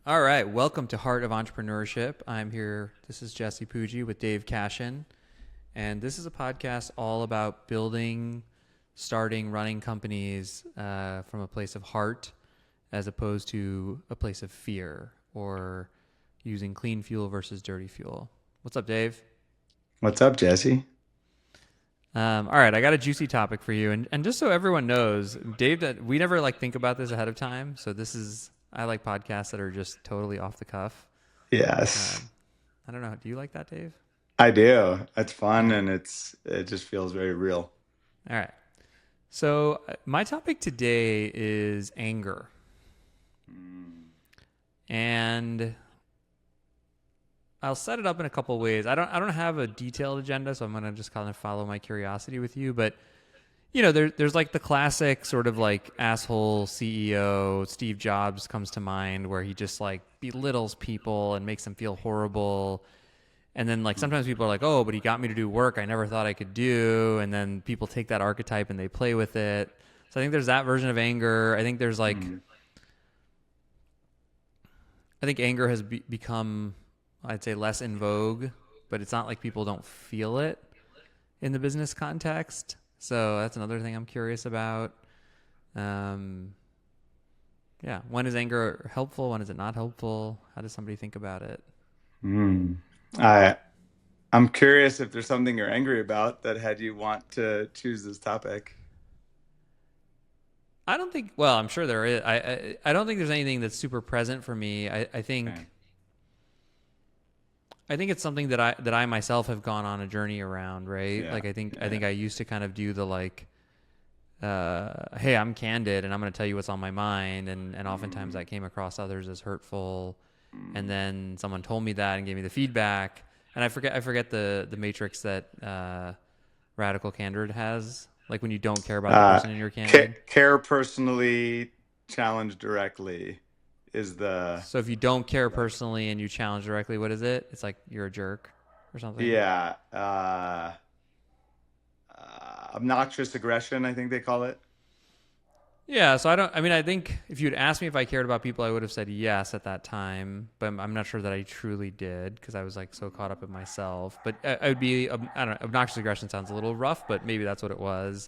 All right, welcome to Heart of Entrepreneurship. I'm here. This is Jesse Puggi with Dave Cashin, and this is a podcast all about building, starting, running companies from a place of heart as opposed to a place of fear or using clean fuel versus dirty fuel. What's up, Dave? What's up, Jesse? All right, I got a juicy topic for you, and just so everyone knows, Dave, we never think about this ahead of time, so I like podcasts that are just totally off the cuff. Yes, Um, I don't know. Do you like that, Dave? I do. It's All fun right. and it just feels very real. All right. So, my topic today is anger. Mm. And I'll set it up in a couple ways. I don't have a detailed agenda, so I'm going to just kind of follow my curiosity with you, but there's like the classic sort of like asshole CEO, Steve Jobs comes to mind, where he just like belittles people and makes them feel horrible. And then like sometimes people are like, oh, but he got me to do work I never thought I could do. And then people take that archetype and they play with it. So I think there's that version of anger. Mm. I think anger has become, I'd say, less in vogue, but it's not like people don't feel it in the business context. So that's another thing I'm curious about. Um, yeah. When is anger helpful? When is it not helpful? How does somebody think about it? Mm. I I'm curious if there's something you're angry about that had you want to choose this topic. I don't think. Well, I'm sure there is. I don't think there's anything that's super present for me. Okay. I think it's something that I myself have gone on a journey around. Right. Yeah. Like I Yeah. think I used to kind of do the hey, I'm candid and I'm going to tell you what's on my mind, and oftentimes Mm. that came across others as hurtful. And Mm. then someone told me that and gave me the feedback. And I forget the matrix that radical candor has. Like when you don't care about the Uh, person and you're candid. care personally, challenge directly is the So if you don't care like personally and you challenge directly, what is it? It's like you're a jerk or something. yeah. Obnoxious aggression, I think they call it. Yeah, so I don't. I mean, I think if you'd asked me if I cared about people, I would have said yes at that time. But I'm not sure that I truly did because I was like so caught up in myself. But I would be. I don't know. Obnoxious aggression sounds a little rough, but maybe that's what it was.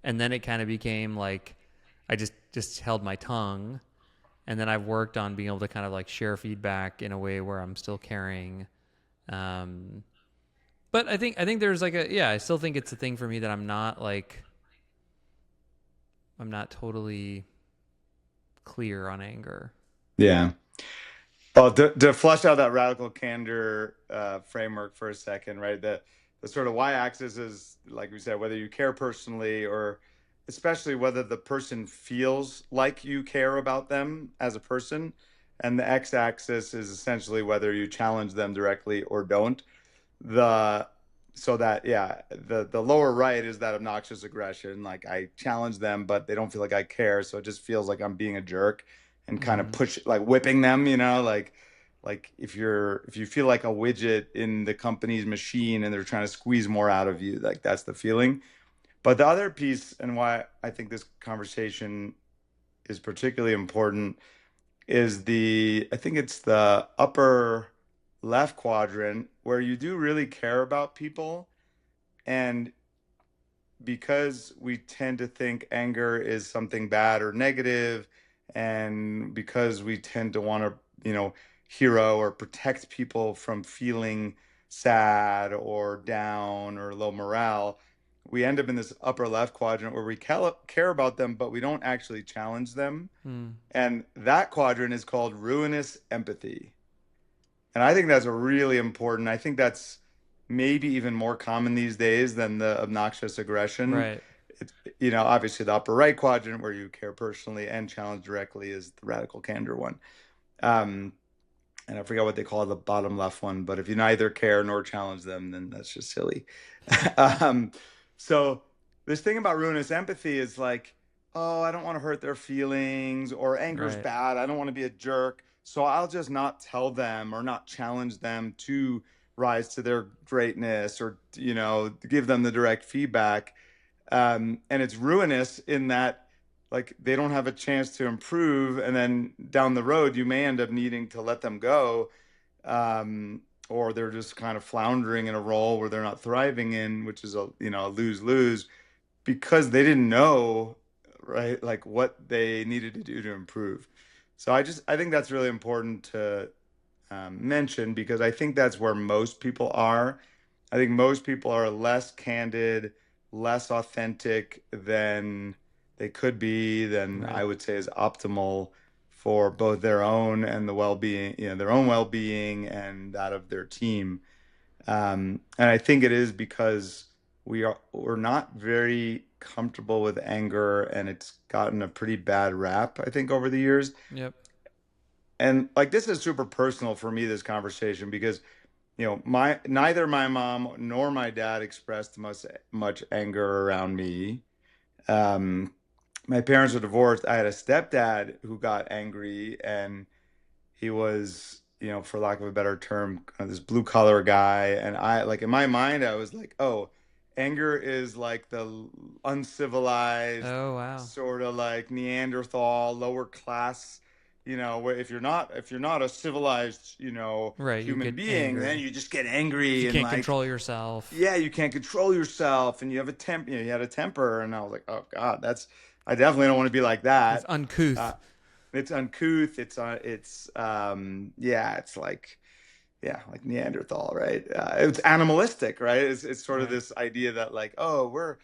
And then it kind of became like I just held my tongue. And then I've worked on being able to kind of like share feedback in a way where I'm still caring. Um, but I think there's like a yeah. I still think it's a thing for me that I'm not totally clear on anger. Yeah. Well, to flush out that radical candor framework for a second, right? The sort of y-axis is, like we said, whether you care personally or especially whether the person feels like you care about them as a person. And the x-axis is essentially whether you challenge them directly or don't. The so that yeah, the lower right is that obnoxious aggression. Like I challenge them, but they don't feel like I care, so it just feels like I'm being a jerk and kind of Mm-hmm. push like whipping them, like if you feel like a widget in the company's machine and they're trying to squeeze more out of you, like that's the feeling. But the other piece and why I think this conversation is particularly important is I think it's the upper left quadrant where you do really care about people. And because we tend to think anger is something bad or negative, and because we tend to want to, hero or protect people from feeling sad or down or low morale, we end up in this upper left quadrant where we care about them, but we don't actually challenge them. Mm. And that quadrant is called ruinous empathy. And I think that's a really important. I think that's maybe even more common these days than the obnoxious aggression. Right. It's, obviously the upper right quadrant where you care personally and challenge directly is the radical candor one. Um, and I forget what they call the bottom left one, but if you neither care nor challenge them, then that's just silly. um, so this thing about ruinous empathy is like, oh, I don't want to hurt their feelings, or anger's Right. bad. I don't want to be a jerk. So I'll just not tell them or not challenge them to rise to their greatness or, give them the direct feedback. And it's ruinous in that like they don't have a chance to improve, and then down the road you may end up needing to let them go, um, or they're just kind of floundering in a role where they're not thriving in, which is a a lose lose because they didn't know, right, like what they needed to do to improve. So I think that's really important to mention because I think that's where most people are. I think most people are less candid, less authentic than they could be, than Right. I would say is optimal for both their own and the well-being, their own well-being and that of their team. And I think it is because we're not very comfortable with anger, and it's gotten a pretty bad rap, I think, over the years. Yep. And like this is super personal for me, this conversation, because my neither my mom nor my dad expressed much anger around me. Um, my parents were divorced. I had a stepdad who got angry, and he was, for lack of a better term, kind of this blue collar guy. And I, like, in my mind, I was like, oh, anger is like the uncivilized, Oh wow. sort of like Neanderthal, lower class, where if you're not a civilized, Right. You human get being, then angry you just get if angry you and can't like, control yourself. yeah, you can't control yourself and you have a you had a temper. And I was like, oh God, I definitely don't want to be like It's that. Uh, uncouth. it's uncouth. Yeah, it's like, yeah, like Neanderthal, right? It's animalistic, right? It's sort of Right. this idea that like, oh, we're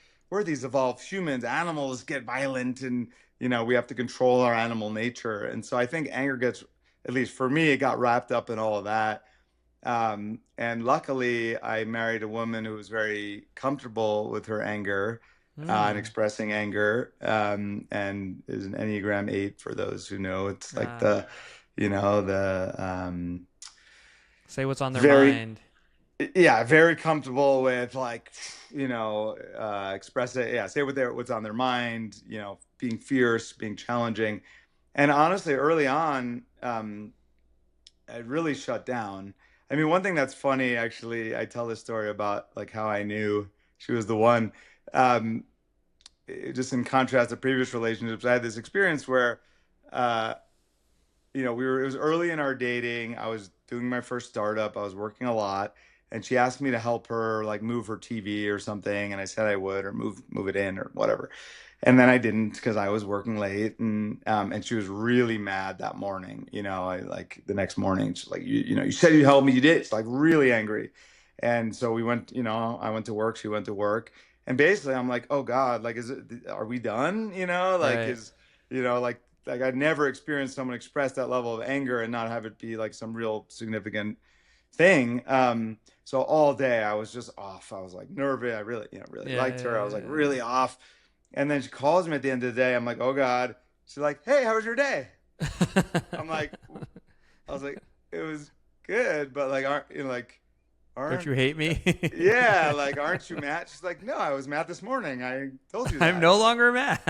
these evolved humans. Animals get violent, and we have to control our animal nature. And so I think anger gets, at least for me, it got wrapped up in all of that. And luckily, I married a woman who was very comfortable with her anger and Hmm. expressing anger, and is an Enneagram 8 for those who know. It's like Ah. the Say what's on their very, mind. yeah, very comfortable with like, express it. Yeah, say what's on their mind, being fierce, being challenging. And honestly, early on, I really shut down. I mean, one thing that's funny, actually, I tell this story about like how I knew she was the one. Um, just in contrast to previous relationships, I had this experience where, uh, it was early in our dating. I was doing my first startup. I was working a lot, and she asked me to help her like move her TV or something, and I said I would, or move it in or whatever. And then I didn't because I was working late, and she was really mad that morning. I like the next morning, she's like, you said you'd help me, you did. It's like really angry. And so we went, I went to work, she went to work, and basically I'm like, oh God, like, are we done? Like, Right. like I'd never experienced someone express that level of anger and not have it be like some real significant thing. So all day I was just off. I was like nervous. I really, really Yeah. liked her. I was like Yeah. really off. And then she calls me at the end of the day. I'm like, oh God. She's like, hey, how was your day? Yeah. I'm like, I was like, it was good, but like, Don't aren't, you hate me? yeah, like, aren't you mad? She's like, no, I was mad this morning. I told you I'm that. no longer mad.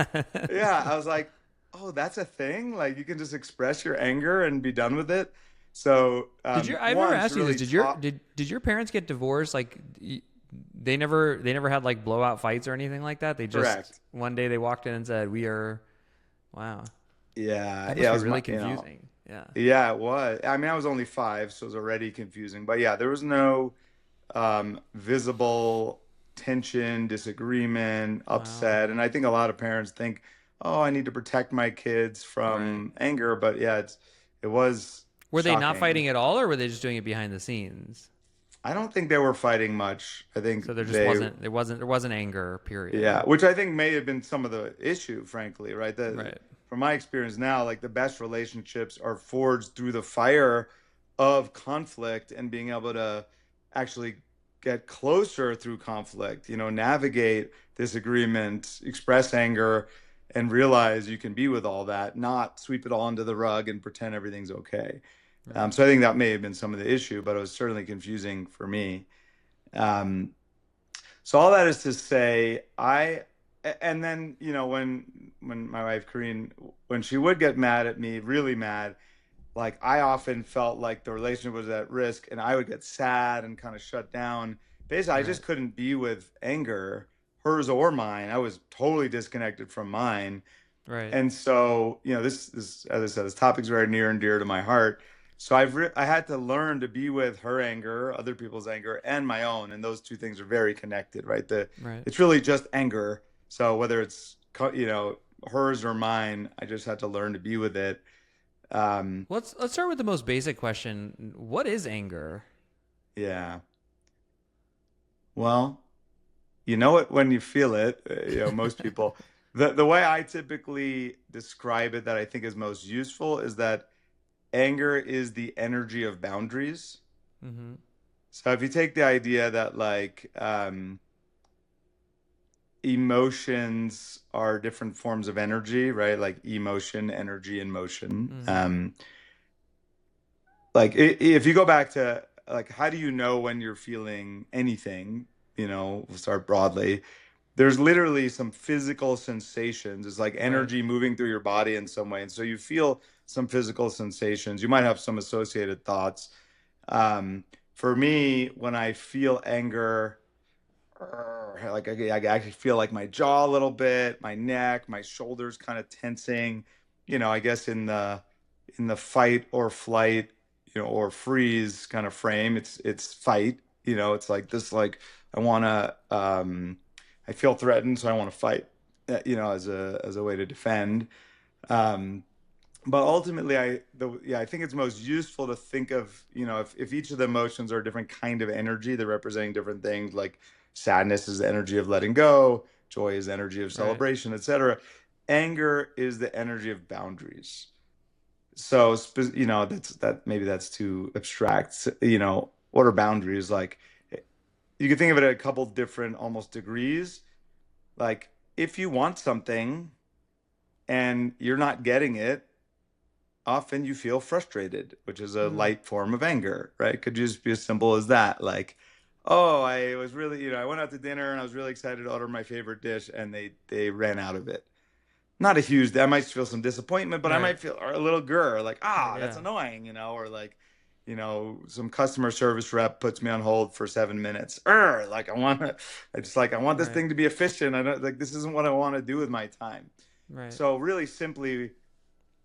Yeah, I was like, oh, that's a thing. Like, you can just express your anger and be done with it. So, I've never one, she asked you this. really taught. Did your parents get divorced? Like they never had like blowout fights or anything like that. They just Correct. one day they walked in and said, "We are." Wow, Yeah, that must yeah, it be was really confusing. Yeah. yeah, it was. I mean, I was only 5, so it was already confusing. But yeah, there was no visible tension, disagreement, Wow. upset. And I think a lot of parents think, oh, I need to protect my kids Right. from anger. But yeah, it was Were they not shocking. fighting at all, or were they just doing it behind the scenes? I don't think they were fighting much. I think So there just they, wasn't anger. Period. yeah, which I think may have been some of the issue, frankly, right? Right. From my experience now, like the best relationships are forged through the fire of conflict and being able to actually get closer through conflict, navigate disagreement, express anger, and realize you can be with all that, not sweep it all under the rug and pretend everything's okay. Right. So I think that may have been some of the issue, but it was certainly confusing for me. Um, so all that is to say, and then, when my wife Corinne, when she would get mad at me, really mad, like I often felt like the relationship was at risk, and I would get sad and kind of shut down. Basically, I Right. just couldn't be with anger, hers or mine. I was totally disconnected from mine. Right. And so, this, as I said, this topic's very near and dear to my heart. So I had to learn to be with her anger, other people's anger, and my own, and those two things are very connected, right? Right. It's really just anger. So whether it's hers or mine, I just had to learn to be with it. Um, Let's start with the most basic question. What is anger? yeah. Well, you know it when you feel it. Most people. The way I typically describe it that I think is most useful is that anger is the energy of boundaries. Mm-hmm. So if you take the idea that like emotions are different forms of energy, right? Like emotion, energy, and motion. Mm-hmm. Like if you go back to like how do you know when you're feeling anything? We'll start broadly. There's literally some physical sensations. It's like Right. energy moving through your body in some way. And so you feel some physical sensations. You might have some associated thoughts. For me, when I feel anger, like I actually feel like my jaw a little bit, my neck, my shoulders kind of tensing. I guess in the fight or flight, or freeze kind of frame, it's fight. It's like this, like I want to, I feel threatened, so I want to fight. As a way to defend. Um, but ultimately, I think it's most useful to think of, if each of the emotions are a different kind of energy, they're representing different things. Like sadness is the energy of letting go, joy is the energy of Right. celebration, etc. Anger is the energy of boundaries. So, maybe that's too abstract. What are boundaries? Like, you can think of it at a couple different almost degrees. Like, if you want something and you're not getting it, often you feel frustrated, which is a Mm. light form of anger, right? It could just be as simple as that. Like, oh, I was really, I went out to dinner and I was really excited to order my favorite dish and they ran out of it. Not a huge, I might feel some disappointment, but I Right. might feel a little like, Right. that's Yeah. annoying, or like, some customer service rep puts me on hold for 7 minutes. Like I want this Right. thing to be efficient. I don't like, this isn't what I want to do with my time. Right. So really simply,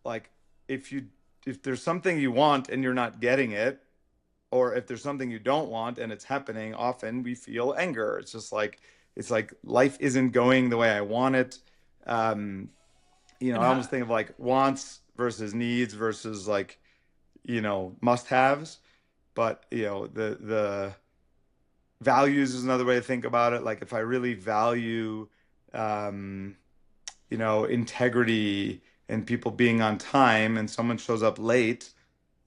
like if you if there's something you want and you're not getting it, or if there's something you don't want and it's happening, often we feel anger. It's like life isn't going the way I want it. um And I how? almost think of like wants versus needs versus like must haves. But the values is another way to think about it. Like if I really value um integrity and people being on time and someone shows up late,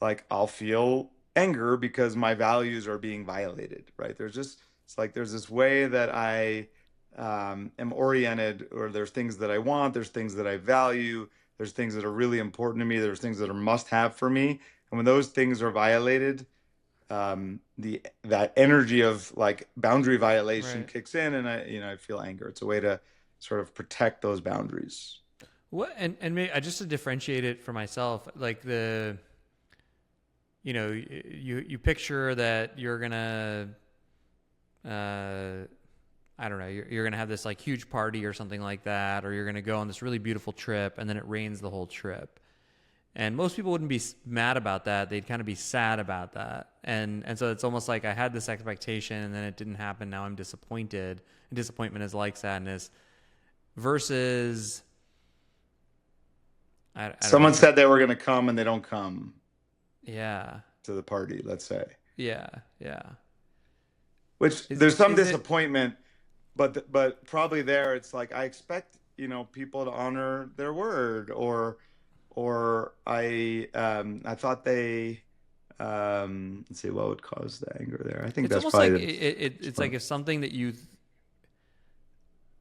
like I'll feel anger because my values are being violated, right? It's like there's this way that I am oriented, or there's things that I want, there's things that I value, there's things that are really important to me, there's things that are must have for me. And when those things are violated, the that energy of like boundary violation Right. kicks in, and I feel anger. It's a way to sort of protect those boundaries. What? And maybe, just to differentiate it for myself, like you picture that you're gonna, uh, I don't know, you're gonna have this like huge party or something like that, or you're gonna go on this really beautiful trip, and then it rains the whole trip. And most people wouldn't be mad about that; they'd kind of be sad about that. And so it's almost like I had this expectation, and then it didn't happen. Now I'm disappointed. And disappointment is like sadness. Versus, I don't know. Someone said they were going to come and they don't come Yeah, to the party, let's say. yeah, yeah. Which Is there's some is it? disappointment, but probably there it's like I expect, people to honor their word, or I thought they let's see what would cause the anger there. I think It's that's almost like probably the it's like if something that you,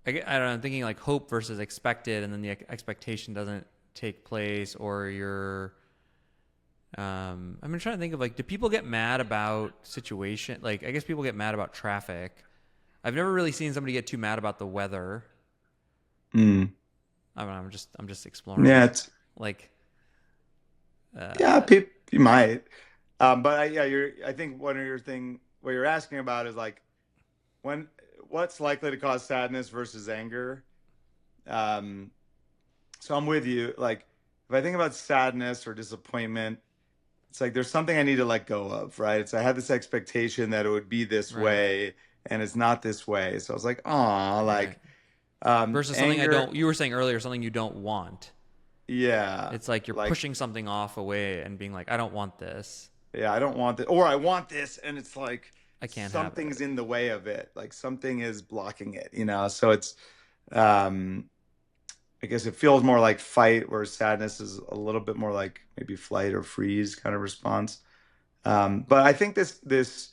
I don't know, I'm thinking like hope versus expected, and then the expectation doesn't take place, or you're. I'm trying to think of like, do people get mad about situation? Like, I guess people get mad about traffic. I've never really seen somebody get too mad about the weather. mm, I don't know, I'm just exploring yeah, it. it's Like, yeah, uh, you might. But I think what you're asking about is like when what's likely to cause sadness versus anger. Um, So I'm with you. Like if I think about sadness or disappointment, it's like there's something I need to let go of, right? It's I had this expectation that it would be this Right. way and it's not this way. So I was like, oh, Right. like Versus something I anger, don't, you were saying earlier, something you don't want. yeah, It's like you're like pushing something off away and being like, I don't want this. yeah, I don't want this, or I want this, and it's like I can't have something's it. in the way of it, like something is blocking it, you know? So it's um I guess it feels more like fight, where sadness is a little bit more like maybe flight or freeze kind of response. But I think this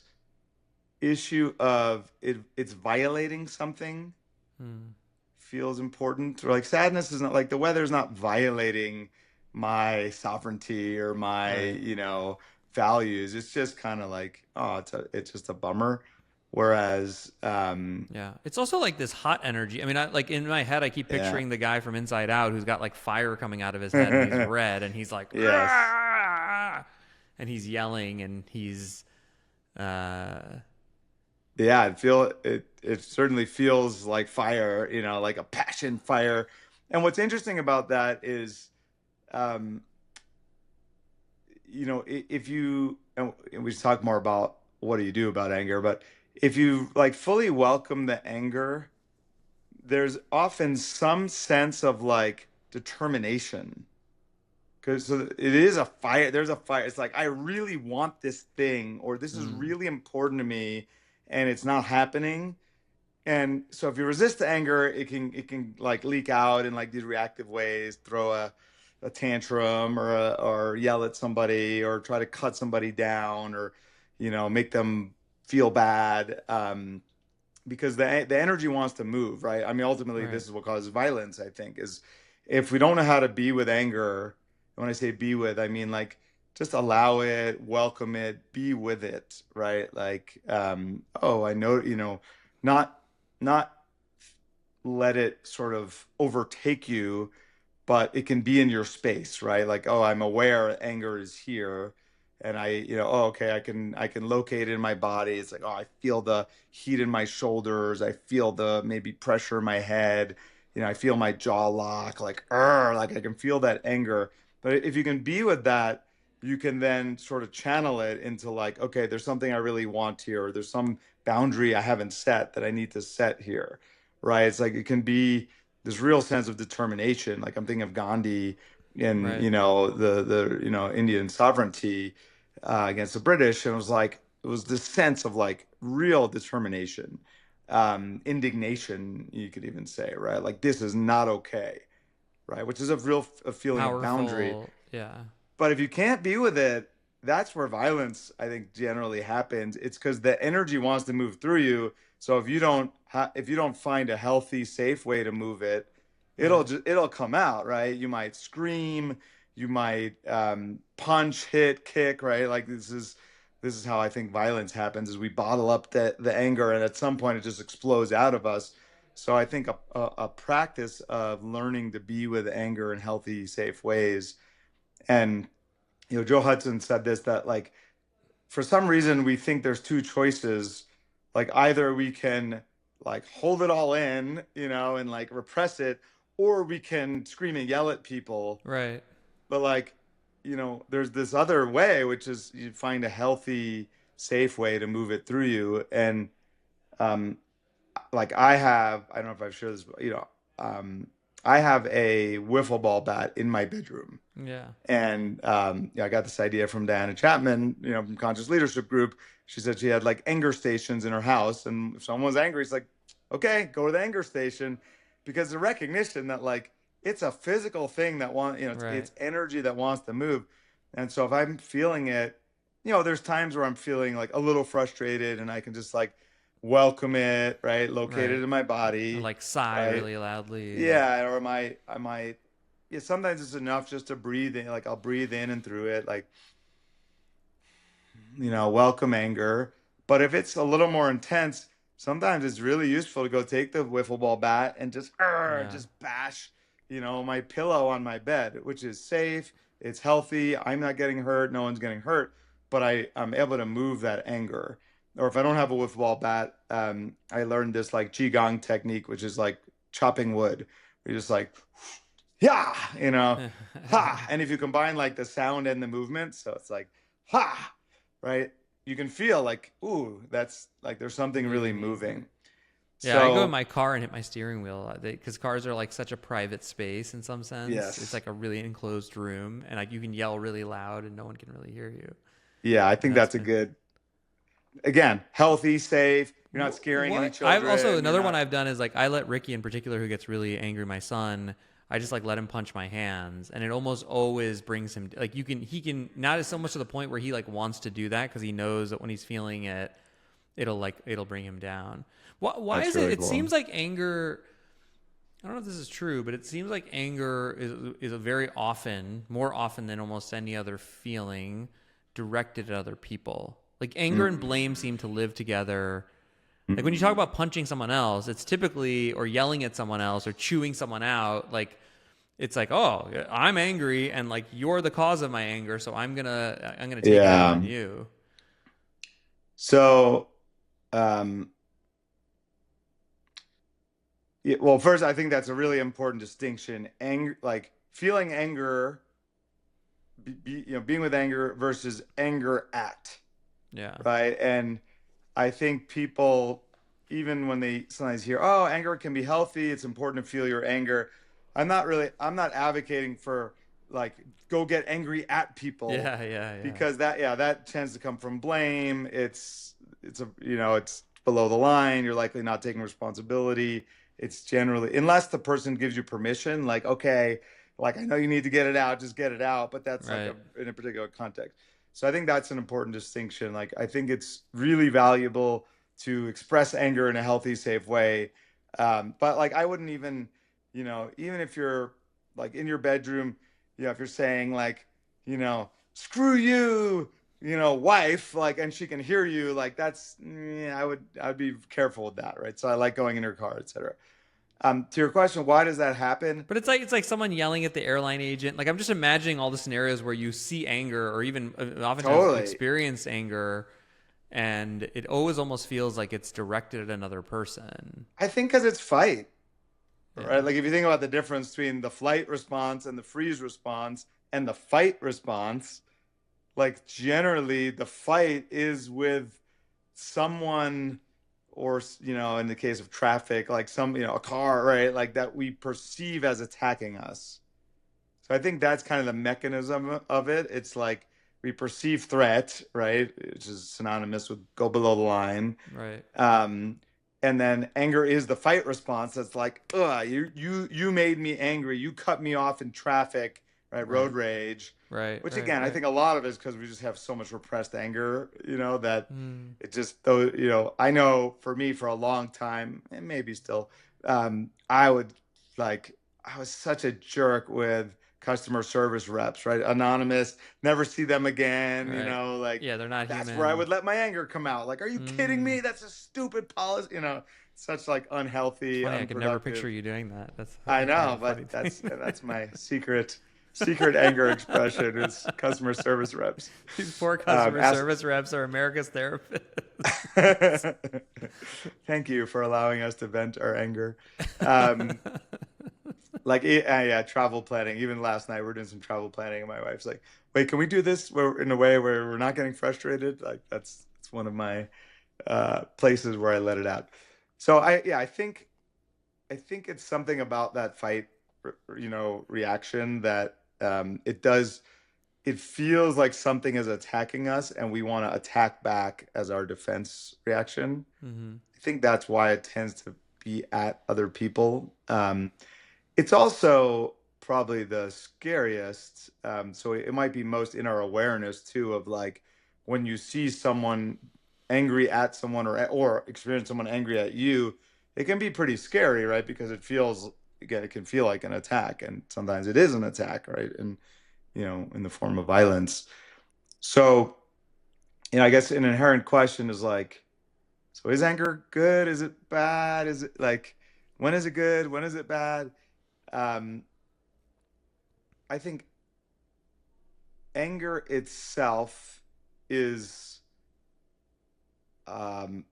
issue of it's violating something Hmm. feels important. Or like sadness is not like the weather's not violating my sovereignty or my, Right. values. It's just kind of like, oh, it's just a bummer. Whereas, Yeah. It's also like this hot energy. I mean, like in my head, I keep yeah, picturing the guy from Inside Out who's got like fire coming out of his head and he's red and he's like, yes, "Rah!" And he's yelling and he's, uh, yeah, it certainly feels like fire, like a passion fire. And what's interesting about that is, um, if you and we talk more about what do you do about anger, but if you like fully welcome the anger, there's often some sense of like determination. Because so it is a fire. There's a fire. It's like I really want this thing, or this is mm, really important to me, and it's not happening. And so if you resist the anger, it can like leak out in like these reactive ways, throw a tantrum or yell at somebody or try to cut somebody down or make them feel bad. Because the energy wants to move, right? I mean, ultimately, this right. is what causes violence, I think, is if we don't know how to be with anger. And when I say be with, I mean like just allow it, welcome it, be with it, right? Like, oh, I know, not not let it sort of overtake you, but it can be in your space, right? Like, oh, I'm aware anger is here, and oh, okay, I can locate it in my body. It's like, oh, I feel the heat in my shoulders. I feel the maybe pressure in my head. I feel my jaw lock, like I can feel that anger. But if you can be with that, you can then sort of channel it into like, okay, there's something I really want here, or there's some boundary I haven't set that I need to set here, right? It's like it can be this real sense of determination. Like I'm thinking of Gandhi in Right. the Indian sovereignty against the British, and it was this sense of like real determination, indignation, you could even say, right? Like this is not okay, right? Which is a feeling of boundary. Powerful. Yeah. But if you can't be with it, that's where violence, I think, generally happens. It's because the energy wants to move through you. So if you don't find a healthy, safe way to move it, Right. it'll come out, right? You might scream, you might punch, hit, kick, right? Like this is how I think violence happens: is we bottle up the anger, and at some point it just explodes out of us. So I think a practice of learning to be with anger in healthy, safe ways. And Joe Hudson said this, that like for some reason we think there's two choices. Like either we can like hold it all in, and like repress it, or we can scream and yell at people. Right. But like, there's this other way, which is you find a healthy, safe way to move it through you. And um like I don't know if I've shared this, but I have a wiffle ball bat in my bedroom. Yeah. And I got this idea from Diana Chapman, from Conscious Leadership Group. She said she had like anger stations in her house, and if someone was angry, it's like, okay, go to the anger station, because the recognition that like it's a physical thing that Right. it's energy that wants to move. And so if I'm feeling it, there's times where I'm feeling like a little frustrated, and I can just like welcome it, right, locate it Right. in my Or body, like sigh right. really loudly and Yeah, or I might, yeah, sometimes it's enough just to breathe in, like I'll breathe in and through it, like, welcome anger. But if it's a little more intense, sometimes it's really useful to go take the wiffle ball bat and yeah. just bash, my pillow on my bed, which is safe, it's healthy, I'm not getting hurt, no one's getting hurt, but I'm able to move that anger. Or if I don't have a wiffle ball bat, I learned this like qigong technique, which is like chopping wood. You just like yeah, ha. And if you combine like the sound and the movement, so it's like, ha, right? You can feel like, ooh, that's like there's something really moving. moving. Yeah, I go in So, my car and hit my steering wheel because cars are like such a private space in some sense. It's yes. like a really enclosed room, and like you can yell really loud and no one can really hear you. Yeah, I And think that's that's a been good, again, healthy, safe. You're not scaring any what I've also children. You're another one not, I've done is like I let Ricky in particular, who gets really angry, my son. I just like let him punch my hands, and it almost always brings him like he can not as so much to the point where he like wants to do that because he knows that when he's feeling it, it'll bring him down. Why that's is it? really It cool. seems like anger. I don't know if this is true, but it seems like anger is a very often, more often than almost any other feeling, directed at other people. Like anger and Mm, blame seem to live together. Like when you talk mm. about punching someone else, it's typically or yelling at someone else or chewing someone out. Like it's like, oh, I'm angry, and like you're the cause of my anger, so I'm gonna take it out Yeah. on you. So, um, yeah, well, first, I think that's a really important distinction. Anger, like feeling anger, being with anger versus anger at, Yeah, right? And I think people, even when they sometimes hear, "Oh, anger can be healthy. It's important to feel your anger." I'm not advocating for like go get angry at people yeah, yeah, yeah. because that tends to come from blame. It's below the line. You're likely not taking responsibility. It's generally, unless the person gives you permission, like, okay, like I know you need to get it out, just get it out, but that's like Right. in a particular context. So I think that's an important distinction. Like I think it's really valuable to express anger in a healthy, safe way. But like I wouldn't even, even if you're like in your bedroom, if you're saying like, screw you, wife, like, and she can hear you, like that's, I would be careful with that, right? So I like going in her car, etc. To your question, why does that happen? But it's like someone yelling at the airline agent. Like I'm just imagining all the scenarios where you see anger or even oftentimes Totally. experience anger, and it always almost feels like it's directed at another person. I think because it's fight, right? Yeah. Like if you think about the difference between the flight response and the freeze response and the fight response, like generally the fight is with someone, or in the case of traffic, like a car, right, like that we perceive as attacking us. So I think that's kind of the mechanism of it. It's like we perceive threat, right, which is synonymous with go below the line. Right. um and then anger is the fight response. That's like, ugh, you made me angry, you cut me off in traffic, right? Road Right. rage. Right. Which Right. again, I Right. think a lot of it is because we just have so much repressed anger, that Mm. it just, though, I know for me for a long time, and maybe still, I would like, I was such a jerk with customer service reps, right? Anonymous, never see them again, Right. like Yeah, they're not that's where I human. would let my anger come out. Like, are you kidding Mm. me? That's a stupid policy, such like It's unhealthy, funny. I could never picture unproductive. you doing that. That's I kind of know, a funny but thing. that's my secret anger expression is customer service reps. These poor Um, customer as service reps are America's therapists. Thank you for allowing us to vent our anger. Um, like yeah, travel planning. Even last night, we're doing some travel planning, and my wife's like, "Wait, can we do this in a way where we're not getting frustrated?" Like it's one of my places where I let it out. So I think it's something about that fight, reaction that it feels like something is attacking us and we want to attack back as our defense reaction. Hmm. I think that's why it tends to be at other people. It's also probably the scariest. So it might be most in our awareness too of like when you see someone angry at someone, or experience someone angry at you, it can be pretty scary, right? Because again, it can feel like an attack, and sometimes it is an attack, right? And in the form of violence. So, I guess an inherent question is like, so is anger good? Is it bad? Is it like, when is it good? When is it bad? Um, I think anger itself is um,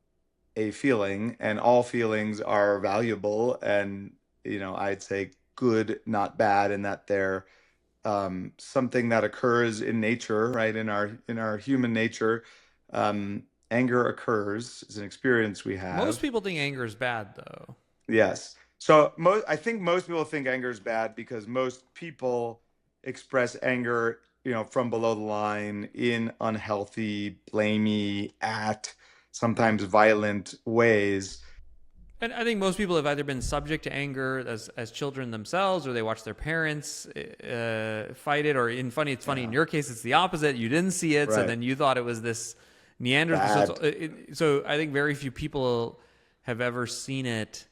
a feeling, and all feelings are valuable and, I'd say good, not bad, and that they're something that occurs in nature, right? In our human nature, anger occurs. It's an experience we Most have. people think anger is bad, though. Yes. So I think most people think anger is bad because most people express anger, from below the line in unhealthy, blamey, sometimes violent ways. And I think most people have either been subject to anger as children themselves, or they watch their parents fight it. Or it's funny in Yeah. your case, it's the opposite. You didn't see it, so Right. then you thought it was this Neanderthal. Bad. So I think very few people have ever seen it.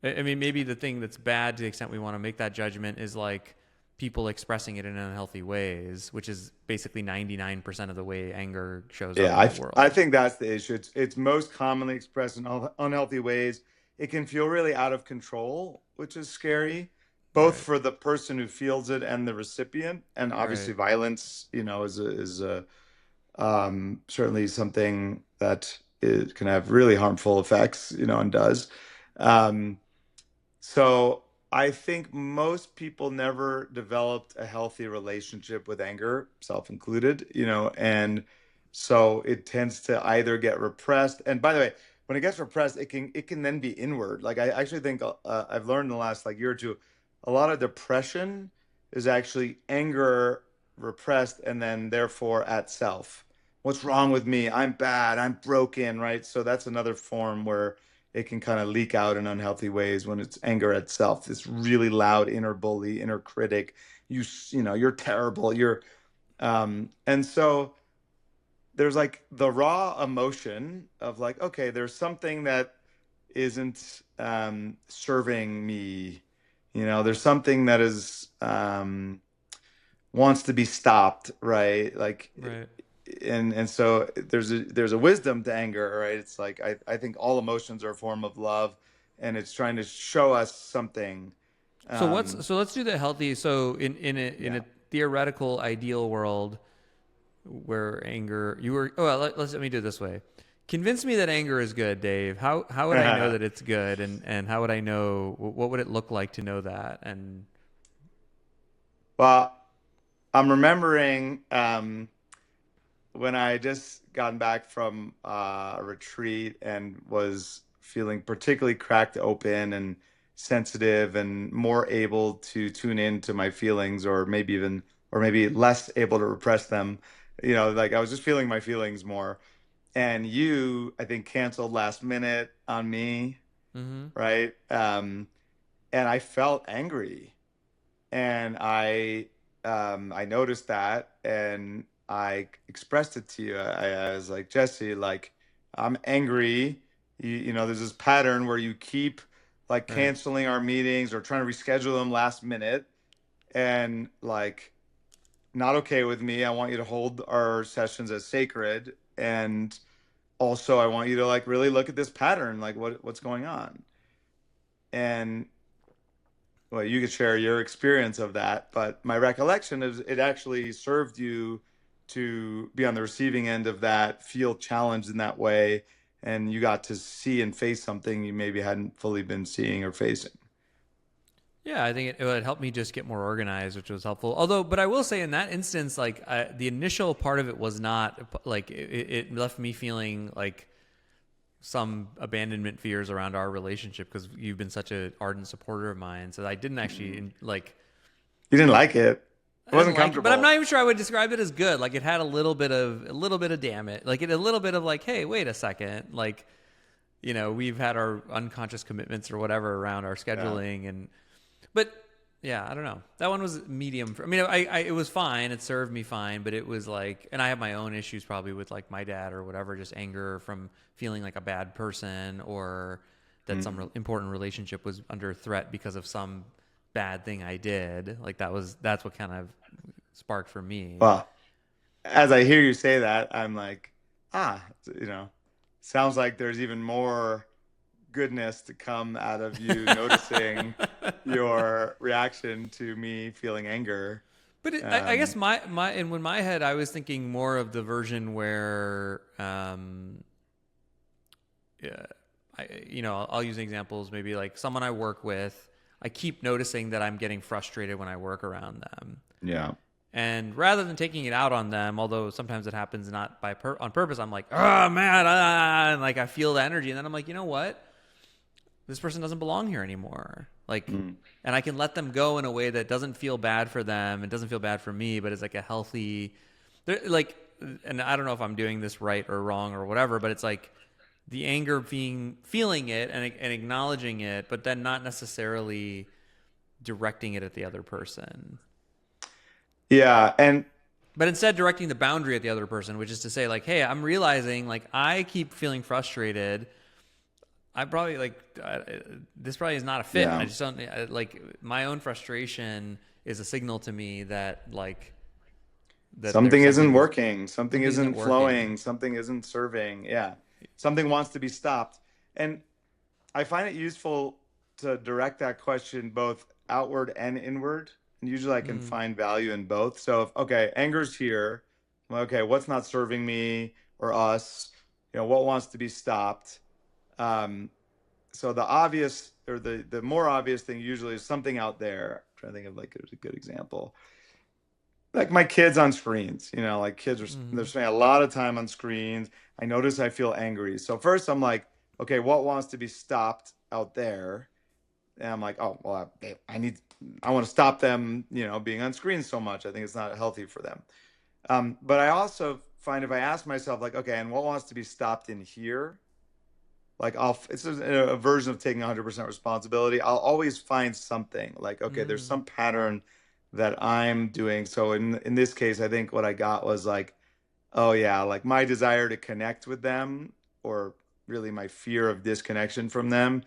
I mean, maybe the thing that's bad to the extent we want to make that judgment is like people expressing it in unhealthy ways, which is basically 99% of the way anger shows up Yeah, in the I world. think that's the issue. It's most commonly expressed in unhealthy ways. It can feel really out of control, which is scary, both Right. for the person who feels it and the recipient. And obviously, Right. violence, is certainly something that can have really harmful effects, and does. Um, so I think most people never developed a healthy relationship with anger, self included, and so it tends to either get repressed. And by the way, when it gets repressed, it can then be inward. Like I actually think I've learned in the last like year or two, a lot of depression is actually anger repressed and then therefore at self. What's wrong with me? I'm bad. I'm broken, right? So that's another form where it can kind of leak out in unhealthy ways when it's anger itself, this really loud inner bully, inner critic. You're terrible. And so there's like the raw emotion of like, okay, there's something that isn't serving me. There's something that is wants to be stopped, right? Like, Right. and so there's a wisdom to anger, right? It's like I think all emotions are a form of love, and it's trying to show us something. Um, So let's do the healthy. So in yeah. a theoretical ideal world where anger you were oh well, let me do it this way. Convince me that anger is good, Dave. How would I know that it's good, and how would I know what would it look like to know that? And Well, I'm remembering when I just gotten back from a retreat and was feeling particularly cracked open and sensitive and more able to tune into my feelings, or maybe less able to repress them. Like I was just feeling my feelings more. And I think, canceled last minute on me, mm-hmm. right? And I felt angry, and I noticed that, and I expressed it to you. I was like, Jesse, like, I'm angry. There's this pattern where you keep like Right. canceling our meetings or trying to reschedule them last minute, and like, not okay with me. I want you to hold our sessions as sacred, and also I want you to like really look at this pattern, like what's going on. And well, you could share your experience of that, but my recollection is it actually served you to be on the receiving end of that, feel challenged in that way, and you got to see and face something you maybe hadn't fully been seeing or facing. Yeah, I think it would help me just get more organized, which was helpful. Although, but I will say in that instance, like the initial part of it was not like it left me feeling like some abandonment fears around our relationship because you've been such an ardent supporter of mine. So I didn't actually like. You didn't like it. It I didn't wasn't like it, but I'm comfortable. not even sure I would describe it as good. Like it had a little bit of damn it. Like it a little bit of like, hey, wait a second. Like we've had our unconscious commitments or whatever around our Yeah. scheduling but yeah, I don't know. That one was medium. I mean, it was fine. It served me fine, but it was like, and I have my own issues probably with like my dad or whatever, just anger from feeling like a bad person or that some Mm. important relationship was under threat because of some bad thing I did. Like that's what kind of sparked for me. Well, as I hear you say that, I'm like, ah, sounds like there's even more goodness to come out of you noticing your reaction to me feeling anger. But I guess Um, my and when my head, I was thinking more of the version where, yeah, I'll use examples. Maybe like someone I work with, I keep noticing that I'm getting frustrated when I work around them. Yeah. And rather than taking it out on them, although sometimes it happens not on purpose, I'm like, oh man, and like I feel the energy, and then I'm like, you know what? This person doesn't belong here anymore. Like, Mm. and I can let them go in a way that doesn't feel bad for them. It doesn't feel bad for me, but it's like a healthy, like, and I don't know if I'm doing this right or wrong or whatever, but it's like the anger feeling it and acknowledging it, but then not necessarily directing it at the other person. Yeah. And But instead directing the boundary at the other person, which is to say, like, hey, I'm realizing like I keep feeling frustrated. I probably like this probably is not a fit. yeah, I just don't like my own frustration is a signal to me that like that there's something isn't something that's working, something something isn't isn't working. flowing, something isn't serving. Yeah. Something wants to be stopped. And I find it useful to direct that question both outward and inward. And usually I can Mm, find value in both. So if, okay, anger's here. Well, okay, what's not serving me or us? What wants to be stopped? Um, so the obvious or the more obvious thing usually is something out there. I'm trying to think of like a good example. Like my kids on screens, like kids they're mm, spending a lot of time on screens. I notice I feel angry. So first I'm like, okay, what wants to be stopped out there? And I'm like, oh, well, I want to stop them, being on screens so much. I think it's not healthy for them. But I also find if I ask myself, like, okay, and what wants to be stopped in here? Like, it's a version of taking 100% responsibility. I'll always find something like, okay, there's mm, some pattern that I'm doing. So in this case, I think what I got was like, oh yeah, like my desire to connect with them, or really my fear of disconnection from them,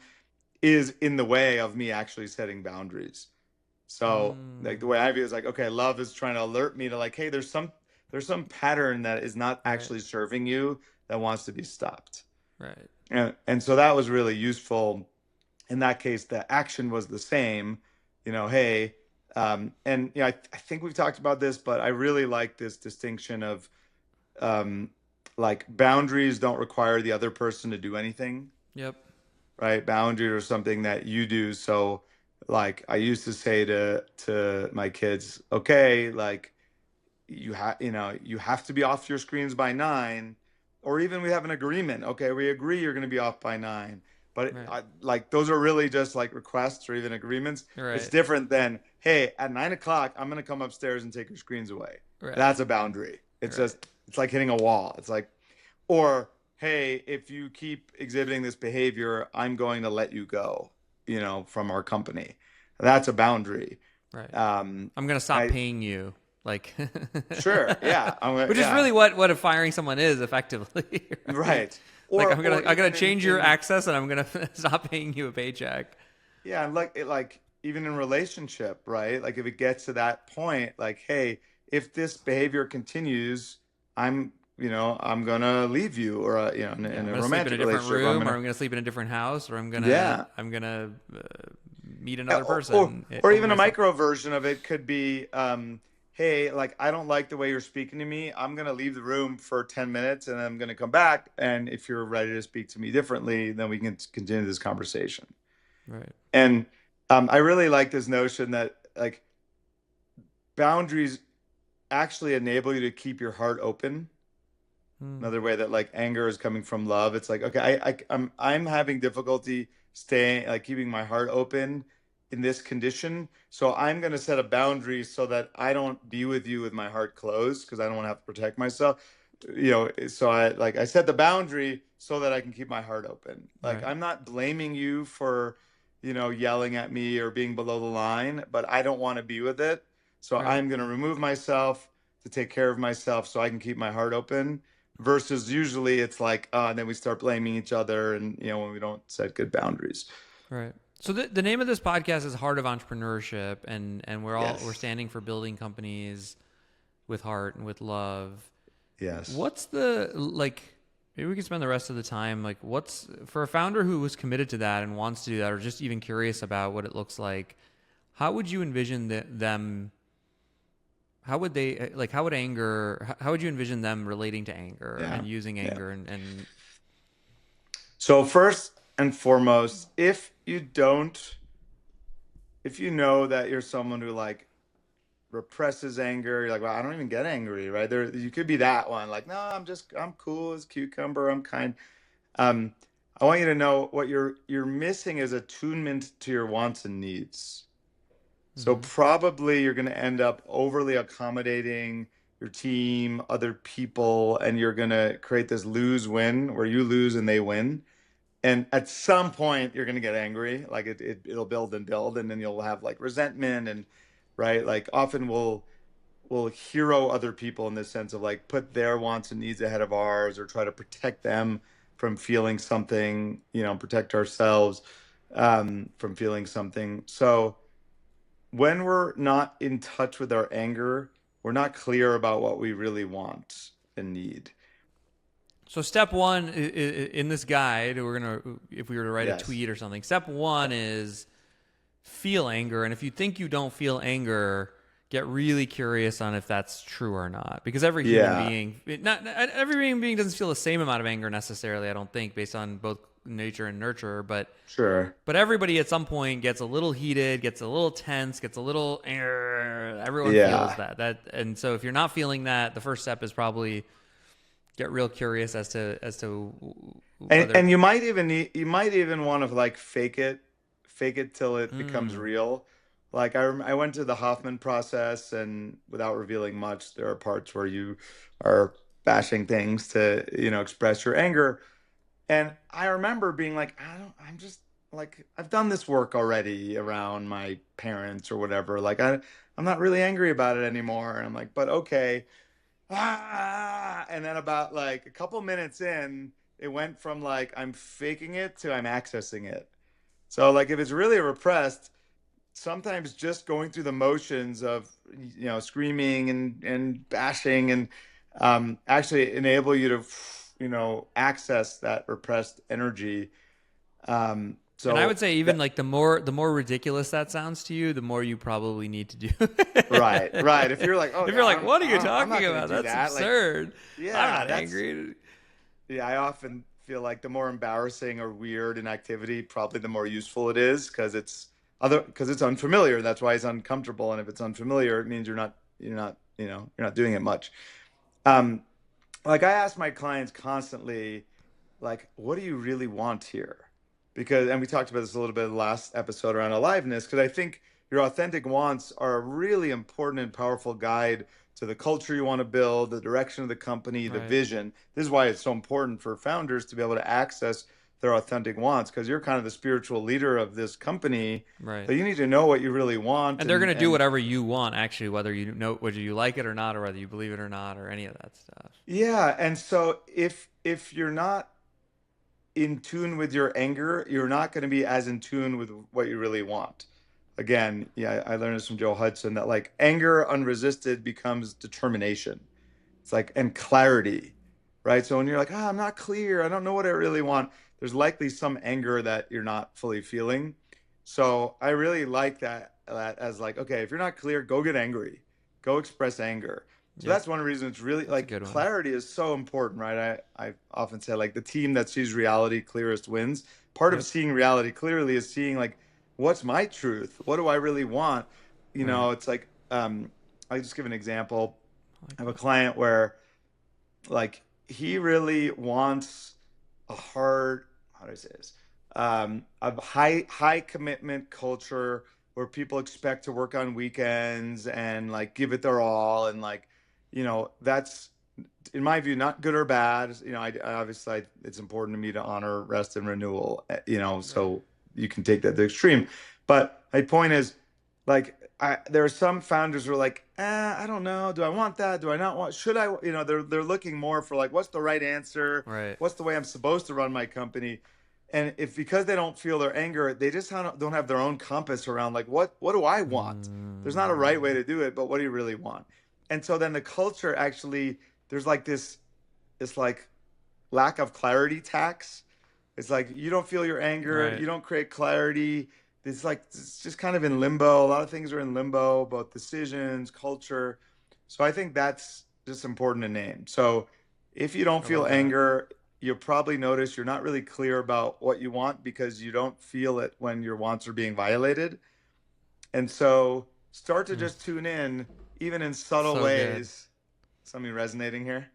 is in the way of me actually setting boundaries. So like the mm. way I view it is like, okay, love is trying to alert me to like, hey, there's some pattern that is not Right, actually serving you that wants to be stopped. right. And so that was really useful. In that case, the action was the same, hey, and I think we've talked about this, but I really like this distinction of um, like boundaries don't require the other person to do anything, Yep. right? Boundaries are something that you do. So like I used to say to my kids, okay, like you have to be off your screens by 9, or even we have an agreement. Okay, we agree you're going to be off by 9. But Right. like those are really just like requests or even agreements. It's Right. different than, hey, at 9 o'clock, I'm going to come upstairs and take your screens away. Right. That's a boundary. Right. It's like hitting a wall. It's like, or hey, if you keep exhibiting this behavior, I'm going to let you go, from our company. That's a boundary. Right. Um, I'm gonna stop I paying you. Like, sure, yeah, which is yeah. really what firing someone is effectively, right? Right. Like Or I'm gonna even change your in access and I'm gonna stop paying you a paycheck. yeah, and like even in relationship, right? Like if it gets to that point, like, hey, if this behavior continues, I'm gonna leave you, or Yeah, in I'm a gonna sleep in a romantic different relationship, I'm room, or gonna I'm gonna sleep in a different house, or yeah. I'm gonna meet another Or person or over even a myself. micro version of it could be, hey, like I don't like the way you're speaking to me. I'm gonna leave the room for 10 minutes and I'm gonna come back. And if you're ready to speak to me differently, then we can continue this conversation. Right. And I really like this notion that like boundaries actually enable you to keep your heart open. Hmm. Another way that like anger is coming from love. It's like, okay, I'm having difficulty staying, like keeping my heart open in this condition. So I'm going to set a boundary so that I don't be with you with my heart closed, because I don't want to have to protect myself. So I set the boundary so that I can keep my heart open. Like Right. I'm not blaming you for, yelling at me or being below the line, but I don't want to be with it. So Right. I'm going to remove myself to take care of myself so I can keep my heart open, versus usually it's like, and then we start blaming each other, and when we don't set good boundaries. Right. So the name of this podcast is Heart of Entrepreneurship, and we're Yes. standing for building companies with heart and with love. Yes. What's the like? Maybe we can spend the rest of the time like what's for a founder who was committed to that and wants to do that, or just even curious about what it looks like. How would you envision them? How would they like? How would anger? How would you envision them relating to anger Yeah. and using Yeah. anger and So first and foremost, if you don't if you know that you're someone who like represses anger, you're like, well, I don't even get angry, right? There, you could be that one, like, no, I'm cool as cucumber, I'm kind. Um, I want you to know what you're missing is attunement to your wants and needs. So Mm-hmm. probably you're going to end up overly accommodating your team, other people, and you're going to create this lose-win where you lose and they win. And at some point you're going to get angry, like it'll build and build, and then you'll have like resentment and right, like often we'll hero other people in the sense of like put their wants and needs ahead of ours or try to protect them from feeling something, protect ourselves from feeling something. So when we're not in touch with our anger, we're not clear about what we really want and need. So step one in this guide, if we were to write a Yes. tweet or something, step one is feel anger, and if you think you don't feel anger, get really curious on if that's true or not. Because every human Yeah, being, not every human being doesn't feel the same amount of anger necessarily. I don't think, based on both nature and nurture, sure. but everybody at some point gets a little heated, gets a little tense, gets a little. Everyone feels Yeah. that, and so if you're not feeling that, the first step is probably get real curious as to whether. And you might even want to like fake it till it becomes real. Like I went to the Hoffman process, and without revealing much, there are parts where you are bashing things to, express your anger. And I remember being like, I'm just like, I've done this work already around my parents or whatever. Like I'm not really angry about it anymore. And I'm like, but okay. And then about like a couple minutes in, it went from like I'm faking it to I'm accessing it. So like if it's really repressed, sometimes just going through the motions of screaming and bashing and actually enable you to access that repressed energy. And I would So say even that like the more ridiculous that sounds to you, the more you probably need to do. right. If you're like, oh If yeah, you're like, what are you I'm talking not gonna about? do That's that. Like absurd. I'm yeah, not that's angry. yeah. I often feel like the more embarrassing or weird an activity, probably the more useful it is because it's unfamiliar. That's why it's uncomfortable. And if it's unfamiliar, it means you're not doing it much. Um, like I ask my clients constantly, like, what do you really want here? Because, and we talked about this a little bit in the last episode around aliveness, because I think your authentic wants are a really important and powerful guide to the culture you want to build, the direction of the company, the Right. vision. This is why it's so important for founders to be able to access their authentic wants, because you're kind of the spiritual leader of this company. Right. So you need to know what you really want And they're going to do and whatever you want, actually, whether you like it or not, or whether you believe it or not, or any of that stuff. yeah. And so if you're not in tune with your anger, you're not going to be as in tune with what you really want. Again, yeah, I learned this from Joe Hudson that like anger unresisted becomes determination. It's like, and clarity, right? So when you're like, I'm not clear, I don't know what I really want, there's likely some anger that you're not fully feeling. So I really like that as like, okay, if you're not clear, go get angry, go express anger. So Yep. that's one reason it's really That's a like good one. clarity is so important, right? I often say like the team that sees reality clearest wins. Part of Yep. seeing reality clearly is seeing like, what's my truth? What do I really want? Right. It's like, I'll just give an example. I like I have a that. client where like he really wants a hard, how do I say this? A high commitment culture where people expect to work on weekends and like give it their all and like, that's in my view not good or bad. I obviously it's important to me to honor rest and renewal, Right. so you can take that to the extreme. But my point is like there are some founders who are like, I don't know. Do I want that? Do I not want? Should I? They're looking more for like, what's the right answer? Right. What's the way I'm supposed to run my company? And if because they don't feel their anger, they just don't have their own compass around like what do I want? There's not a right way Mm, to do it, but what do you really want? And so then the culture actually there's like this like lack of clarity tax. It's like you don't feel your anger, right. you don't create clarity. It's like it's just kind of in limbo. A lot of things are in limbo, both decisions, culture. So I think that's just important to name. So if you don't I feel love that. anger, you'll probably notice you're not really clear about what you want because you don't feel it when your wants are being violated. And so start to just tune in, even in subtle So good. ways. Something resonating here?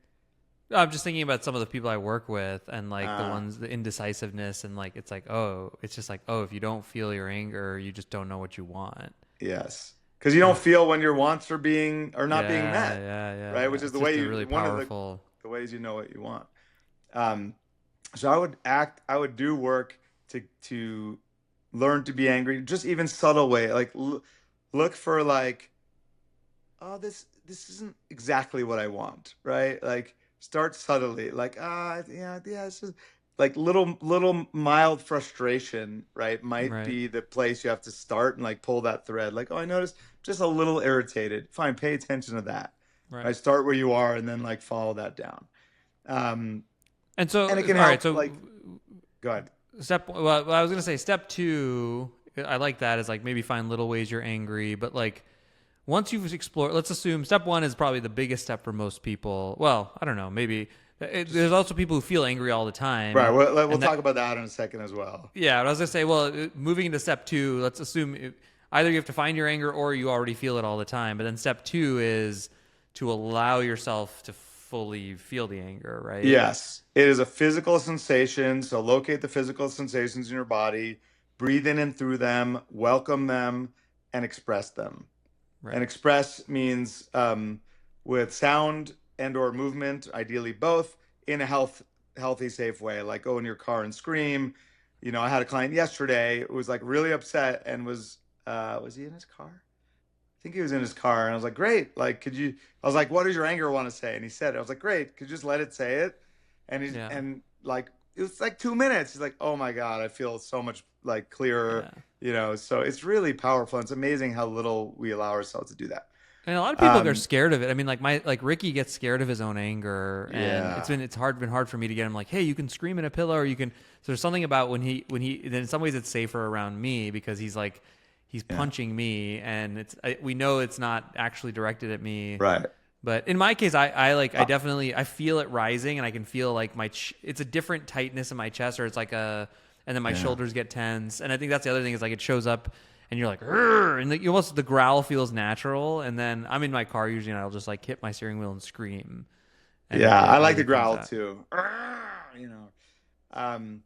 I'm just thinking about some of the people I work with and like the Uh, ones, the indecisiveness, and like it's like, oh, it's just like, oh, if you don't feel your anger, you just don't know what you want. yes. Because you don't feel when your wants are being or not being Yeah, met, yeah, yeah, right? yeah. Which is It's the just way a you, really one of powerful. the ways you know what you want. Um, so I would do work to learn to be angry, just even subtle way, like look for like, oh, this isn't exactly what I want, right? Like start subtly, like yeah, it's just like little mild frustration, right? Might Right, be the place you have to start and like pull that thread. Like, oh, I noticed just a little irritated. Fine, pay attention to that. right. Right, start where you are and then like follow that down. Um, And so, and it can all right, help. so Like, go ahead. well, I was gonna say step two. I like that is like maybe find little ways you're angry, but like once you've explored, let's assume step one is probably the biggest step for most people. Well, I don't know, maybe there's also people who feel angry all the Right. time, We'll and that talk about that in a second as well. yeah. But I was gonna say, well, moving into step two, let's assume either you have to find your anger or you already feel it all the time. But then step two is to allow yourself to fully feel the anger, right? Yes, it is a physical sensation. So locate the physical sensations in your body, breathe in and through them, welcome them, and express them. And Right. express means with sound and or movement, ideally both, in a healthy, safe way. Like go in your car and scream. You know, I had a client yesterday who was like really upset and was he in his car? I think he was in his car, and I was like, "Great! Like, could you?" I was like, "What does your anger want to say?" And he said, "I was like, great. Could you just let it say it?" Yeah. And like it was like 2 minutes. He's like, "Oh my god, I feel so much like clearer." Yeah. You know, so it's really powerful. It's amazing how little we allow ourselves to do that. And a lot of people are Um, scared of it. I mean, like Ricky gets scared of his own anger, and yeah, it's been hard for me to get him like, hey, you can scream in a pillow, or you can. So there's something about when he then in some ways it's safer around me because he's like he's yeah, punching me, and we know it's not actually directed at me. right. But in my case, I like I Uh, definitely I feel it rising, and I can feel like it's a different tightness in my chest, or it's like and then my yeah, shoulders get tense, and I think that's the other thing is like it shows up and you're like, "Rrr," and you almost the growl feels natural. And then I'm in my car usually, and I'll just like hit my steering wheel and scream, and yeah. I it like the really comes growl out. too. You know, um,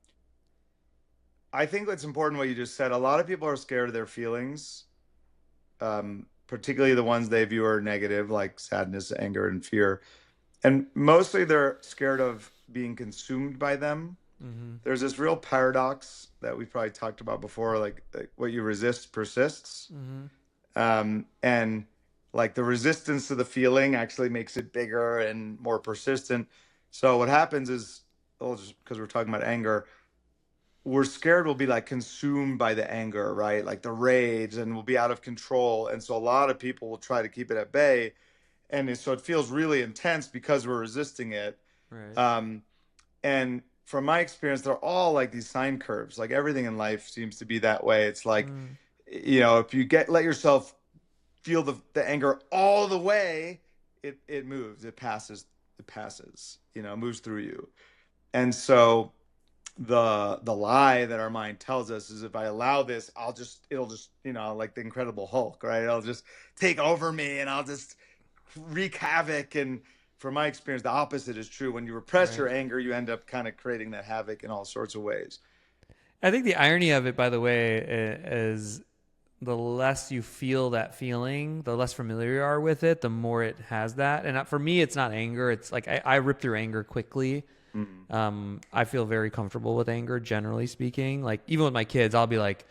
I think what's important what you just said. A lot of people are scared of their feelings, particularly the ones they view are negative, like sadness, anger, and fear. And mostly they're scared of being consumed by them. Mm-hmm. There's this real paradox that we've probably talked about before, like what you resist persists. Mm-hmm. And like the resistance to the feeling actually makes it bigger and more persistent. So what happens is, oh, just because we're talking about anger, we're scared we'll be like consumed by the anger, right? Like the rage, and we'll be out of control. And so a lot of people will try to keep it at bay. So it feels really intense because we're resisting it. Right. Um, and from my experience, they're all like these sine curves. Like everything in life seems to be that way. It's like, Mm. you know, if you let yourself feel the anger all the way, it moves, it passes, you know, moves through you. And so the lie that our mind tells us is if I allow this, it'll just, you know, like the Incredible Hulk, right? It'll just take over me and I'll just wreak havoc. And from my experience, the opposite is true. When you repress Right. your anger, you end up kind of creating that havoc in all sorts of ways. I think the irony of it, by the way, is the less you feel that feeling, the less familiar you are with it, the more it has that. And for me, it's not anger. It's like I rip through anger quickly. Mm. I feel very comfortable with anger, generally speaking. Like even with my kids, I'll be like,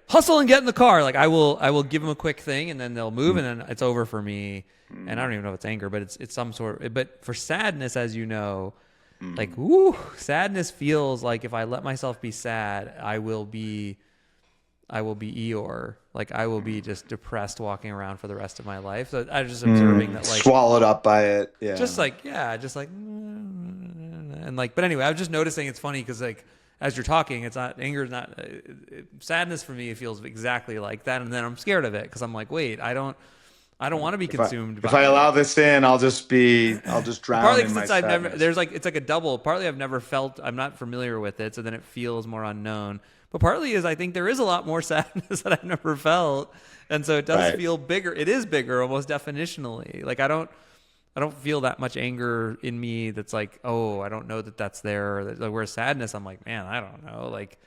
hustle and get in the car. Like I will give them a quick thing, and then they'll move, and then it's over for me. And I Mm. don't even know if it's anger, but it's some sort. But for sadness, as you know, like Mm. woo, sadness feels like if I let myself be sad, I will be Eeyore. Like I will be just depressed walking around for the rest of my life. So I was just observing that, like, Swallowed up by it. just Yeah. like yeah, just like and like. But anyway, I was just noticing it's funny because like as you're talking, it's not anger, is not sadness for me. It feels exactly like that, and then I'm scared of it because I'm like, wait, I I don't want to be If I consumed if I by allow it. this in, I'll just drown Partly in because my I've never, sadness. it's like a double. Partly I've never felt, I'm not familiar with it, so then it feels more unknown. But partly is I think there is a lot more sadness that I've never felt, and so it does Right. feel bigger. It is bigger almost definitionally. Like I don't feel that much anger in me that's like, oh, I don't know that that's there. Like, whereas sadness, I'm like, man, I don't know. Like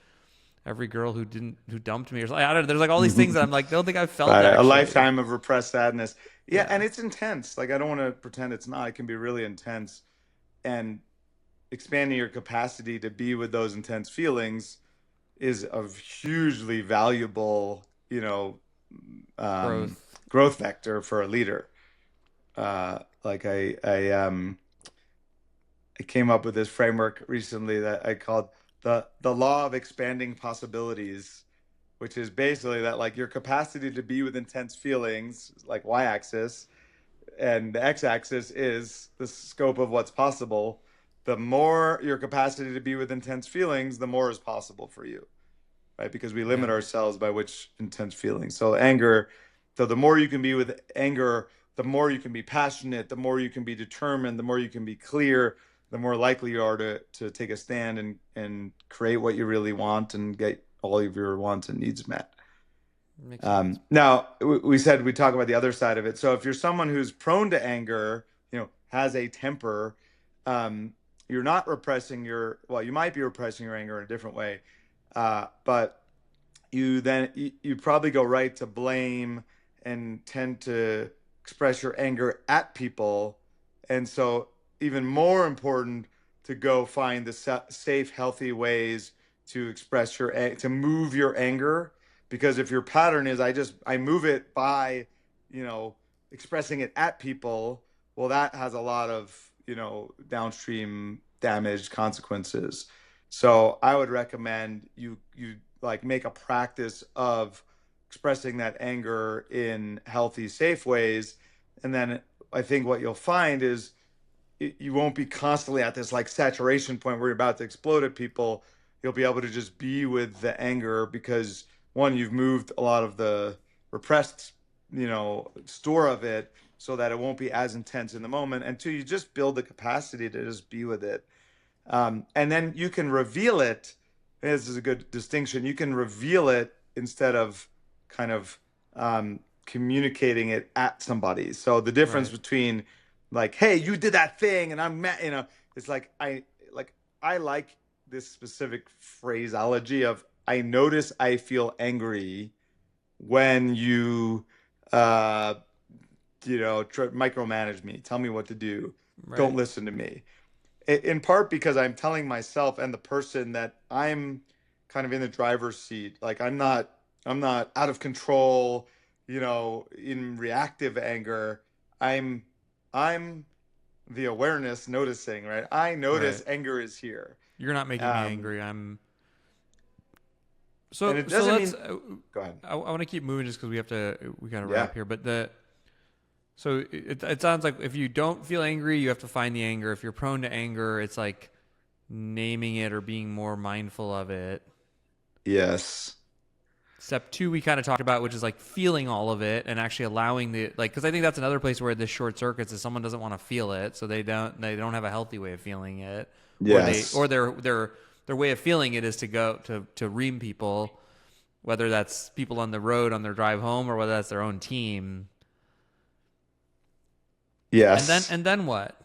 every girl who dumped me or something. I don't know. There's like all these things that I'm like, don't think I've felt Right. A actually. lifetime of repressed sadness. Yeah, Yeah. and it's intense. Like I don't want to pretend it's not. It can be really intense. And expanding your capacity to be with those intense feelings is a hugely valuable, um, Growth. growth vector for a leader. Like I came up with this framework recently that I called the law of expanding possibilities, which is basically that like your capacity to be with intense feelings, like y-axis, and the x-axis is the scope of what's possible. The more your capacity to be with intense feelings, the more is possible for you, right? Because we limit Yeah. ourselves by which intense feelings. So anger, so the more you can be with anger, the more you can be passionate, the more you can be determined, the more you can be clear, the more likely you are to take a stand and create what you really want and get all of your wants and needs met. Makes sense. Now, we said we talk about the other side of it. So if you're someone who's prone to anger, has a temper, you're not repressing well, you might be repressing your anger in a different way, but you probably go right to blame and tend to express your anger at people. And so even more important to go find the safe, healthy ways to express to move your anger. Because if your pattern is I move it by, you know, expressing it at people, well, that has a lot of, downstream damage consequences. So I would recommend you like make a practice of expressing that anger in healthy, safe ways. And then I think what you'll find is you won't be constantly at this like saturation point where you're about to explode at people. You'll be able to just be with the anger because one, you've moved a lot of the repressed, store of it so that it won't be as intense in the moment. And two, you just build the capacity to just be with it. And then you can reveal it. This is a good distinction. You can reveal it instead of kind of communicating it at somebody. So the difference Right. between like, hey, you did that thing, and I'm mad, it's like I like this specific phraseology of I notice I feel angry when you uh micromanage me, tell me what to do, don't Right. listen to me, in part because I'm telling myself and the person that I'm kind of in the driver's seat. Like I'm not out of control, in reactive anger. I'm I'm the awareness noticing, right? I notice Right. anger is here. You're not making me Um, angry. I'm and so it so doesn't let's mean go ahead. I want to keep moving just because we got to Yeah. wrap here. But it sounds like if you don't feel angry, you have to find the anger. If you're prone to anger, it's like naming it or being more mindful of it. Yes. Step two, we kind of talked about, which is like feeling all of it and actually allowing because I think that's another place where this short circuits is someone doesn't want to feel it, so they don't have a healthy way of feeling it, Yes. or their way of feeling it is to go to ream people, whether that's people on the road on their drive home or whether that's their own team. Yes. And then what?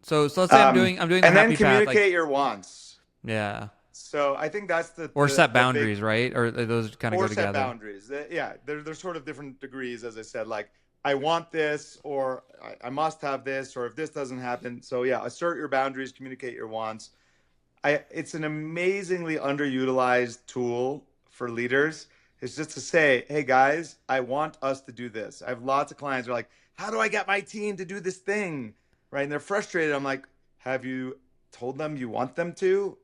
So let's say I'm doing the And then happy path, like, communicate your wants. yeah, So I think that's or set the big, boundaries, right? Or those kind of go or set together. boundaries. Yeah, there's sort of different degrees, as I said. Like I want this, or I must have this, or if this doesn't happen. So yeah, assert your boundaries, communicate your wants. It's an amazingly underutilized tool for leaders. It's just to say, hey guys, I want us to do this. I have lots of clients who are like, how do I get my team to do this thing? Right. And they're frustrated. I'm like, have you told them you want them to?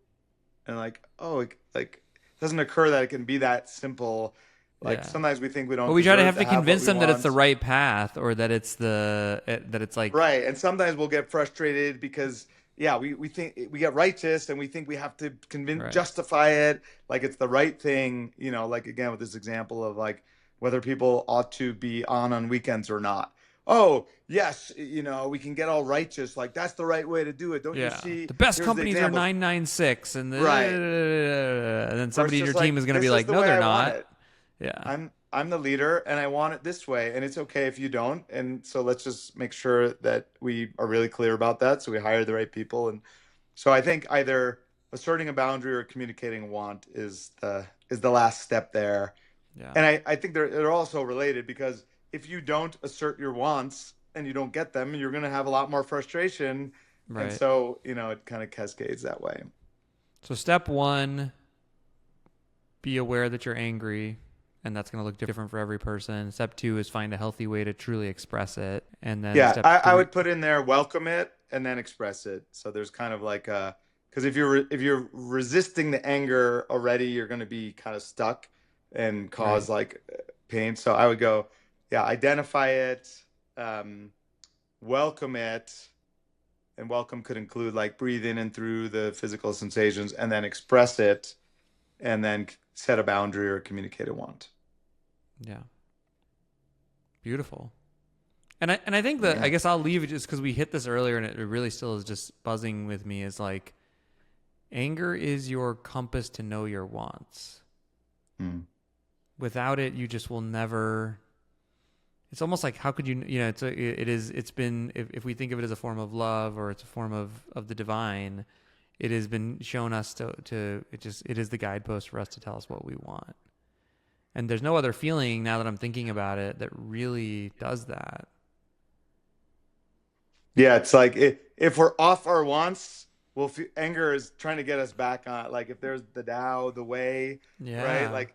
And like, oh, like it doesn't occur that it can be that simple. Like Yeah. sometimes we think we Well, don't we try to deserve have to to have what convince we them that it's the want. right path, or that that it's like Right. And sometimes we'll get frustrated because, yeah, we think we get righteous and we think we have to right. justify it like it's the right thing, like again with this example of like whether people ought to be on weekends or not. oh, yes, we can get all righteous. Like, that's the right way to do it. Don't you Yeah. see? The best Here's the companies are examples. 996 Right. and then Versus somebody in your just team like, is going to be this is like, the "No, way they're I want not." it. Yeah. I'm the leader and I want it this way. And it's okay if you don't. And so let's just make sure that we are really clear about that. So we hire the right people. And so I think either asserting a boundary or communicating a want is the last step there. Yeah. And I think they're also related, because if you don't assert your wants and you don't get them, you're going to have a lot more frustration. And Right. so, it kind of cascades that way. So step 1, be aware that you're angry, and that's going to look different for every person. Step 2 is find a healthy way to truly express it. And then Yeah, step I 3, would put in there, welcome it and then express it. So there's kind of like because if you're resisting the anger already, you're going to be kind of stuck and cause right. like pain. So I would go, yeah, identify it, um, welcome it, and welcome could include like breathe in and through the physical sensations, and then express it, and then set a boundary or communicate a want. Yeah. Beautiful. And I think that I Yeah. guess I'll leave it just because we hit this earlier and it really still is just buzzing with me is like anger is your compass to know your wants. Hmm. Without it, you just will never. It's almost like how could you it's been if we think of it as a form of love or it's a form of the divine, it has been shown us to it is the guidepost for us to tell us what we want. And there's no other feeling now that I'm thinking about it that really does that. Yeah, it's like if we're off our wants, we'll feel anger is trying to get us back on. Like if there's the Tao, the way, right? Yeah. Like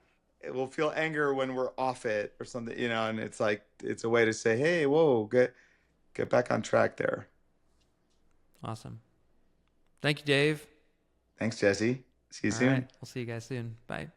we'll feel anger when we're off it or something, and it's like it's a way to say, hey, whoa, get back on track there. Awesome. Thank you, Dave. Thanks, Jesse. See you All right. soon. We'll see you guys soon. Bye.